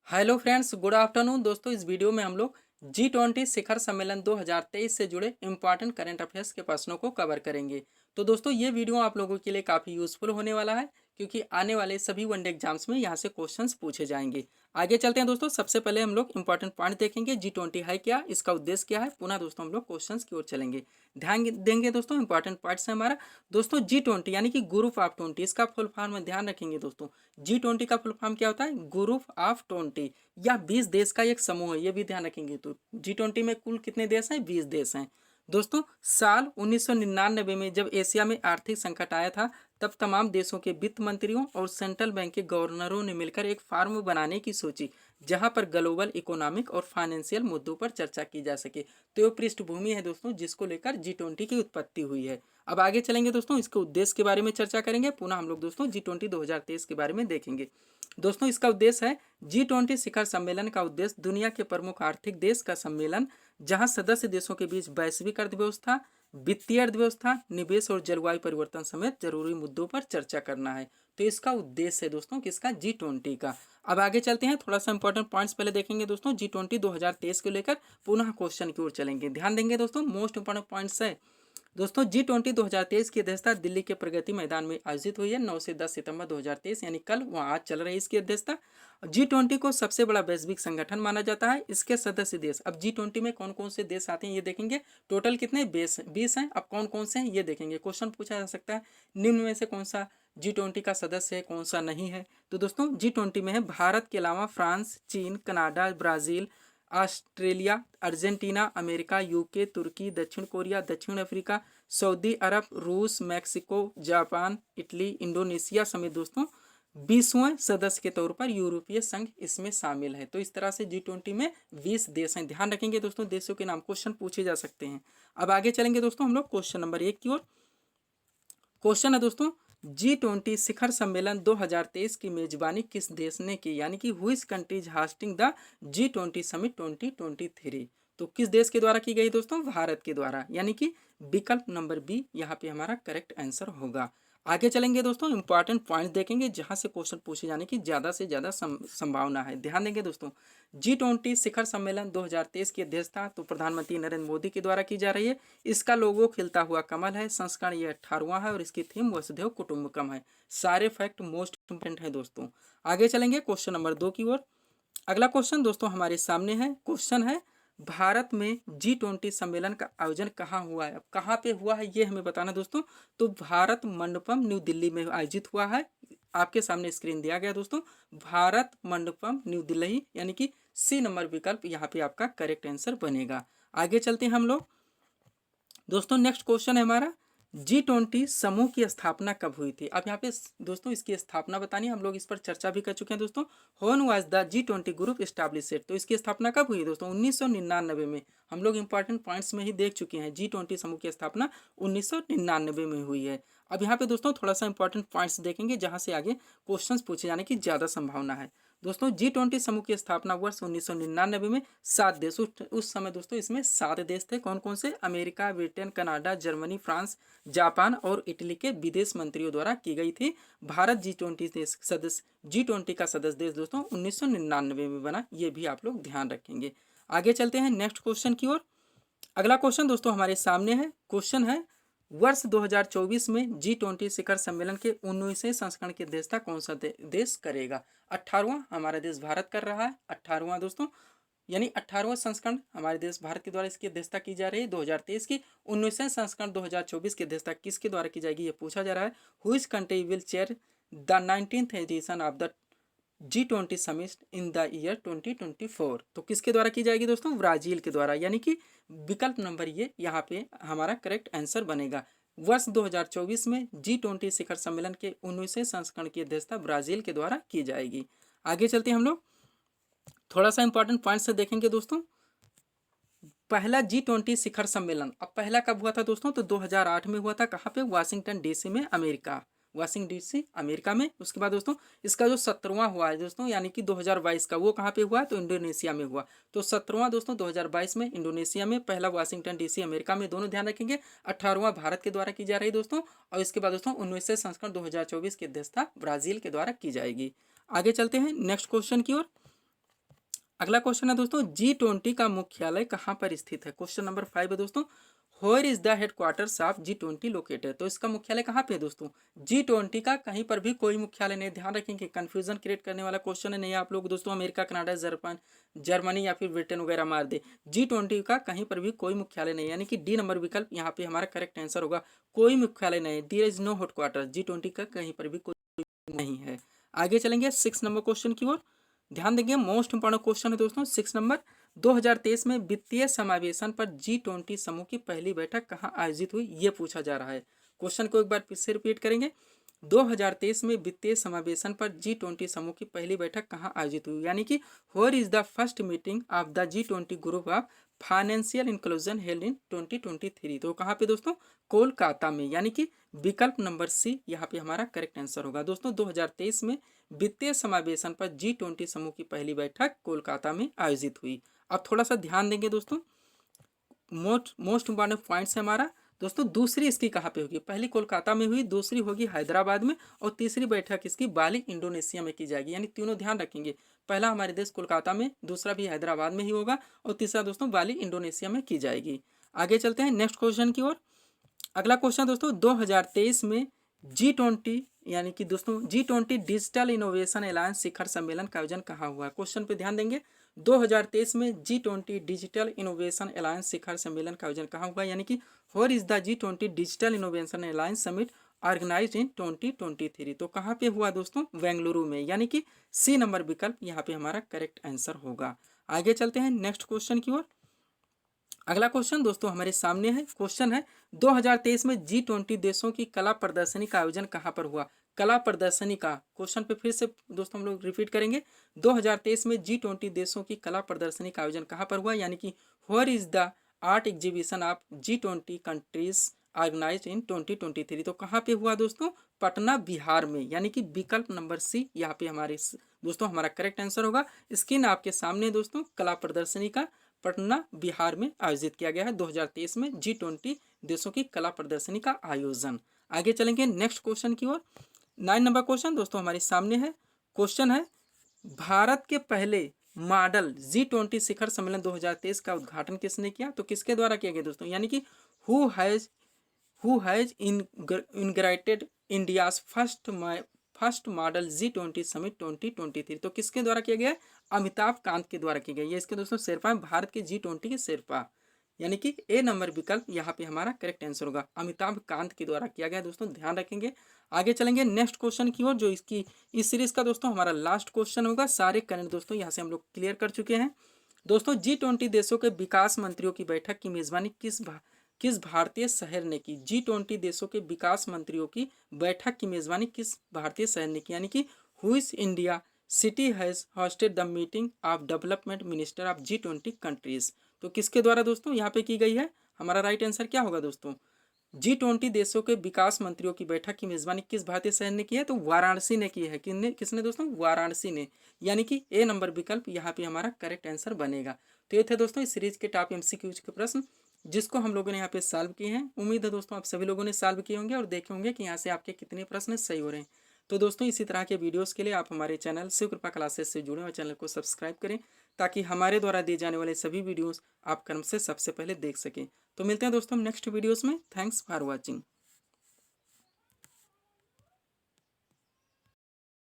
Hello friends, good afternoon. दोस्तों, इस video में हम लोग G20 शिखर सम्मेलन 2023 से जुड़े इंपॉर्टेंट करंट अफेयर्स के प्रश्नों को कवर करेंगे। तो दोस्तों, ये वीडियो आप लोगों के लिए काफ़ी यूजफुल होने वाला है, क्योंकि आने वाले सभी वनडे एग्जाम्स में यहाँ से क्वेश्चंस पूछे जाएंगे। आगे चलते हैं दोस्तों। सबसे पहले हम लोग इंपॉर्टेंट पॉइंट देखेंगे। G20 है क्या, इसका उद्देश्य क्या है, पुनः दोस्तों हम लोग क्वेश्चंस की ओर चलेंगे। ध्यान देंगे दोस्तों। इंपॉर्टेंट पॉइंट्स है हमारा दोस्तों G20 यानी कि ग्रुप ऑफ 20, इसका फुल फॉर्म में ध्यान रखेंगे दोस्तों। G20 का फुल फॉर्म क्या होता है? ग्रुप ऑफ 20 या 20 देश का एक समूह है, ये भी ध्यान रखेंगे। तो G20 में कुल कितने देश हैं? 20 देश हैं दोस्तों। साल 1999 में जब एशिया में आर्थिक संकट आया था, तब तमाम देशों के वित्त मंत्रियों और सेंट्रल बैंक के गवर्नरों ने मिलकर एक फार्म बनाने की सोची, जहां पर ग्लोबल इकोनॉमिक और फाइनेंशियल मुद्दों पर चर्चा की जा सके। तो ये पृष्ठभूमि है दोस्तों, जिसको लेकर G20 की उत्पत्ति हुई है। अब आगे चलेंगे दोस्तों, इसके उद्देश्य के बारे में चर्चा करेंगे। पुनः हम लोग दोस्तों G20 2023 के बारे में देखेंगे। दोस्तों, इसका उद्देश्य है G20 शिखर सम्मेलन का उद्देश्य दुनिया के प्रमुख आर्थिक देश का सम्मेलन, जहां सदस्य देशों के बीच वैश्विक अर्थव्यवस्था, वित्तीय अर्थव्यवस्था, निवेश और जलवायु परिवर्तन समेत जरूरी मुद्दों पर चर्चा करना है। तो इसका उद्देश्य है दोस्तों किसका? G20 का। अब आगे चलते हैं, थोड़ा सा इंपॉर्टेंट पॉइंट्स पहले देखेंगे दोस्तों। G20 2023 को लेकर पुनः क्वेश्चन की ओर चलेंगे। ध्यान देंगे दोस्तों, मोस्ट इंपॉर्टेंट पॉइंट्स है दोस्तों। G20 2023 की अध्यक्षता दिल्ली के प्रगति मैदान में आयोजित हुई है 9 से 10 सितंबर 2023, यानी कल, वहाँ आज चल रही है इसकी अध्यक्षता। G20 को सबसे बड़ा वैश्विक संगठन माना जाता है। इसके सदस्य देश, अब G20 में कौन कौन से देश आते हैं ये देखेंगे। टोटल कितने? 20 हैं। अब कौन कौन से हैं ये देखेंगे। क्वेश्चन पूछा जा सकता है, निम्न में से कौन सा G20 का सदस्य है, कौन सा नहीं है। तो दोस्तों G20 में है भारत के अलावा फ्रांस, चीन, Canada, Brazil, Australia, Argentina, America, UK, तुर्की, दक्षिण कोरिया, दक्षिण अफ्रीका, सऊदी अरब, रूस, मैक्सिको, जापान, इटली, इंडोनेशिया समेत दोस्तों 20वें सदस्य के तौर पर यूरोपीय संघ इसमें शामिल है। तो इस तरह से G20 में 20 देश हैं। ध्यान रखेंगे दोस्तों, देशों के नाम क्वेश्चन पूछे जा सकते हैं। अब आगे चलेंगे दोस्तों हम लोग क्वेश्चन नंबर 1 की ओर। क्वेश्चन है दोस्तों, G20 शिखर सम्मेलन 2023 की मेजबानी किस देश ने की, यानी कि which countries Hastings the G20 summit 2023। तो किस देश के द्वारा की गई दोस्तों? भारत के द्वारा, यानी कि विकल्प नंबर बी यहाँ पे हमारा करेक्ट आंसर होगा। आगे चलेंगे दोस्तों, इंपॉर्टेंट पॉइंट देखेंगे जहां से क्वेश्चन पूछे जाने की ज्यादा से ज्यादा संभावना है। ध्यान देंगे दोस्तों, G20 शिखर सम्मेलन 2023 की अध्यक्षता तो प्रधानमंत्री नरेंद्र मोदी के द्वारा की जा रही है। इसका लोगो खिलता हुआ कमल है। संस्करण ये 18वां है और इसकी थीम वसुधैव कुटुंबकम है। सारे फैक्ट मोस्ट इंपोर्टेंट है दोस्तों। आगे चलेंगे क्वेश्चन नंबर 2 की ओर। अगला क्वेश्चन दोस्तों हमारे सामने है। क्वेश्चन है, भारत में G20 सम्मेलन का आयोजन कहाँ हुआ है? अब कहाँ पे हुआ है ये हमें बताना दोस्तों। तो भारत मंडपम न्यू दिल्ली में आयोजित हुआ है। आपके सामने स्क्रीन दिया गया दोस्तों, भारत मंडपम न्यू दिल्ली, यानी कि सी नंबर विकल्प यहाँ पे आपका करेक्ट आंसर बनेगा। आगे चलते हैं हम लोग दोस्तों। नेक्स्ट क्वेश्चन है हमारा, G20 समूह की स्थापना कब हुई थी? अब यहाँ पे दोस्तों इसकी स्थापना बतानी है, हम लोग इस पर चर्चा भी कर चुके हैं दोस्तों। When was the G20 group established? तो इसकी स्थापना कब हुई दोस्तों? 1999 में। हम लोग इंपॉर्टेंट पॉइंट्स में ही देख चुके हैं, G20 समूह की स्थापना 1999 में हुई है। अब यहाँ पे दोस्तों थोड़ा सा इंपॉर्टेंट पॉइंट्स देखेंगे, जहाँ से आगे क्वेश्चन पूछे जाने की ज़्यादा संभावना है दोस्तों। G20 समूह की स्थापना वर्ष 1999 में 7 देश, उस समय दोस्तों इसमें 7 देश थे। कौन कौन से? America, Britain, Canada, Germany, France, Japan और इटली के विदेश मंत्रियों द्वारा की गई थी। भारत G20 देश सदस्य, G20 का सदस्य देश दोस्तों 1999 में बना, ये भी आप लोग ध्यान रखेंगे। आगे चलते हैं नेक्स्ट क्वेश्चन की ओर। अगला क्वेश्चन दोस्तों हमारे सामने है। क्वेश्चन है, वर्ष 2024 में G20 शिखर सम्मेलन के 19वें संस्करण की अध्यक्षता कौन सा देश करेगा? 18वां हमारा देश भारत कर रहा है। 18वां दोस्तों, यानी 18वां संस्करण हमारे देश भारत के द्वारा इसकी अध्यक्षता की जा रही है 2023 की। 19वें संस्करण 2024 की अध्यक्षता किसके द्वारा की जाएगी ये पूछा जा रहा है। Which country will chair the 19th edition of the G20 summit in the year 2024? तो किसके द्वारा की जाएगी दोस्तों? ब्राजील के द्वारा, यानी कि विकल्प नंबर ये यहाँ पे हमारा करेक्ट आंसर बनेगा। वर्ष 2024 में G20 शिखर सम्मेलन के 19वें संस्करण की अध्यक्षता ब्राजील के द्वारा की जाएगी। आगे चलते हैं हम लोग, थोड़ा सा इंपॉर्टेंट पॉइंट से देखेंगे दोस्तों। पहला G20 शिखर सम्मेलन, अब पहला कब हुआ था दोस्तों? तो 2008 में हुआ था। कहाँ पे? वाशिंगटन डीसी में, अमेरिका, वाशिंगटन डीसी अमेरिका में। उसके बाद दोस्तों इसका जो 17वां हुआ है दोस्तों, यानी कि 2022 का, वो कहाँ पे हुआ? तो इंडोनेशिया में हुआ। तो 17वां दोस्तों 2022 में इंडोनेशिया में, पहला वाशिंगटन डीसी अमेरिका में, दोनों ध्यान रखेंगे। 18वां भारत के द्वारा की जा रही दोस्तों, और इसके बाद दोस्तों 19वें संस्करण 2024 की अध्यक्षता ब्राजील के द्वारा की जाएगी। आगे चलते हैं नेक्स्ट क्वेश्चन की ओर। अगला क्वेश्चन है दोस्तों, G20 का मुख्यालय कहाँ पर स्थित है। क्वेश्चन नंबर 5 है दोस्तों, where is the headquarters of G20 located. तो इसका मुख्यालय कहाँ पे है दोस्तों। G20 का कहीं पर भी कोई मुख्यालय नहीं, ध्यान रखेंगे, कंफ्यूजन क्रिएट करने वाला क्वेश्चन है, नहीं आप लोग दोस्तों अमेरिका, कनाडा, जापान, जर्मनी या फिर ब्रिटेन वगैरह मार दे। G20 का कहीं पर भी कोई मुख्यालय नहीं, यानी कि डी नंबर विकल्प यहाँ पे हमारा करेक्ट आंसर होगा। कोई मुख्यालय नहीं, there is no headquarter, G20 का कहीं पर भी कोई नहीं है। आगे चलेंगे 6 नंबर क्वेश्चन की ओर, ध्यान देंगे, मोस्ट इंपॉर्टेंट क्वेश्चन है दोस्तों। 6 नंबर, 2023 में वित्तीय समावेशन पर G20 समूह की पहली बैठक कहाँ आयोजित हुई, ये पूछा जा रहा है। क्वेश्चन को एक बार फिर से रिपीट करेंगे, 2023 में वित्तीय समावेशन पर G20 समूह की पहली बैठक कहाँ आयोजित हुई, यानी कि where is the first meeting of the G20 group of financial inclusion held in 2023। तो कहाँ पे दोस्तों, कोलकाता में, यानी कि विकल्प नंबर सी यहाँ पे हमारा करेक्ट आंसर होगा। दोस्तों 2023 में वित्तीय समावेशन पर G20 समूह की पहली बैठक कोलकाता में आयोजित हुई। अब थोड़ा सा ध्यान देंगे दोस्तों, मोस्ट इंपॉर्टेंट पॉइंट्स है हमारा दोस्तों। दूसरी इसकी कहाँ पे होगी, पहली कोलकाता में हुई, दूसरी होगी हैदराबाद में, और तीसरी बैठक इसकी बाली इंडोनेशिया में की जाएगी। यानी तीनों ध्यान रखेंगे, पहला हमारे देश कोलकाता में, दूसरा भी हैदराबाद में ही होगा, और तीसरा दोस्तों बाली इंडोनेशिया में की जाएगी। आगे चलते हैं नेक्स्ट क्वेश्चन की ओर। अगला क्वेश्चन दोस्तों, 2023 में G20 यानी कि दोस्तों G20 डिजिटल इनोवेशन अलायंस शिखर सम्मेलन का आयोजन कहाँ हुआ। क्वेश्चन पे ध्यान देंगे, 2023 में G20 डिजिटल इनोवेशन अलायंस शिखर सम्मेलन का आयोजन कहाँ हुआ, यानी कि where is the G20 digital innovation alliance summit organised in 2023। तो कहाँ पे हुआ दोस्तों, बेंगलुरु में, यानी कि सी नंबर विकल्प यहाँ पे हमारा करेक्ट आंसर होगा। आगे चलते हैं नेक्स्ट क्वेश्चन की ओर। अगला क्वेश्चन दोस्तों हमारे सामने है, क्वेश्चन है 2023 में G20 देशों की कला प्रदर्शनी का आयोजन कहाँ पर हुआ। कला प्रदर्शनी का क्वेश्चन पे फिर से दोस्तों हम लोग रिपीट करेंगे, 2023 में G20 देशों की कला प्रदर्शनी का आयोजन कहाँ पर हुआ, यानी कि where is the art exhibition of G20 countries organised in 2023। तो कहाँ पे हुआ दोस्तों, पटना बिहार में, यानी कि विकल्प नंबर सी यहाँ पे हमारे दोस्तों हमारा करेक्ट आंसर होगा। स्क्रीन आपके सामने दोस्तों, कला प्रदर्शनी का पटना बिहार में आयोजित किया गया है 2023 में G20 देशों की कला प्रदर्शनी का आयोजन। आगे चलेंगे नेक्स्ट क्वेश्चन की ओर। 9 नंबर क्वेश्चन दोस्तों हमारे सामने है, क्वेश्चन है भारत के पहले मॉडल G20 शिखर सम्मेलन 2023 का उद्घाटन किसने किया। तो किसके द्वारा किया गया दोस्तों, यानी कि who has इनग्रेटेड India's first model G20 summit 2023। तो किसके द्वारा किया गया है, अमिताभ कांत के द्वारा किया गया। ये इसके दोस्तों शेरपा है, भारत के G20 के शेरपा, यानी कि ए नंबर विकल्प यहाँ पे हमारा करेक्ट आंसर होगा, अमिताभ कांत के द्वारा किया गया दोस्तों, ध्यान रखेंगे। आगे चलेंगे नेक्स्ट क्वेश्चन की ओर, जो इस सीरीज का दोस्तों हमारा लास्ट क्वेश्चन होगा। सारे करंट दोस्तों यहाँ से हम लोग क्लियर कर चुके हैं। दोस्तों G20 देशों के विकास मंत्रियों की बैठक की मेजबानी किस भारतीय शहर ने की। G20 देशों के विकास मंत्रियों की बैठक की मेजबानी किस भारतीय शहर ने की, यानी कि hues India city has hosted the meeting of development minister of G20 countries. तो किसके द्वारा दोस्तों यहाँ पे की गई है, हमारा राइट आंसर क्या होगा दोस्तों, G20 देशों के विकास मंत्रियों की बैठक की मेजबानी किस भारतीय शहर ने की है, तो वाराणसी ने की है। किसने दोस्तों, वाराणसी ने, यानी कि ए नंबर विकल्प यहाँ पे हमारा करेक्ट आंसर बनेगा। तो ये थे दोस्तों इस सीरीज के टॉप MCQs के प्रश्न, जिसको हम लोगों ने यहाँ पे सॉल्व किए हैं। उम्मीद है दोस्तों आप सभी लोगों ने सॉल्व किए होंगे और देखे होंगे कि यहाँ से आपके कितने प्रश्न सही हो रहे हैं। तो दोस्तों इसी तरह के वीडियोस के लिए आप हमारे चैनल शिव कृपा क्लासेस से जुड़ें और चैनल को सब्सक्राइब करें, ताकि हमारे द्वारा दिए जाने वाले सभी वीडियोस आप क्रम से सबसे पहले देख सकें। तो मिलते हैं दोस्तों नेक्स्ट वीडियोस में। Thanks for watching.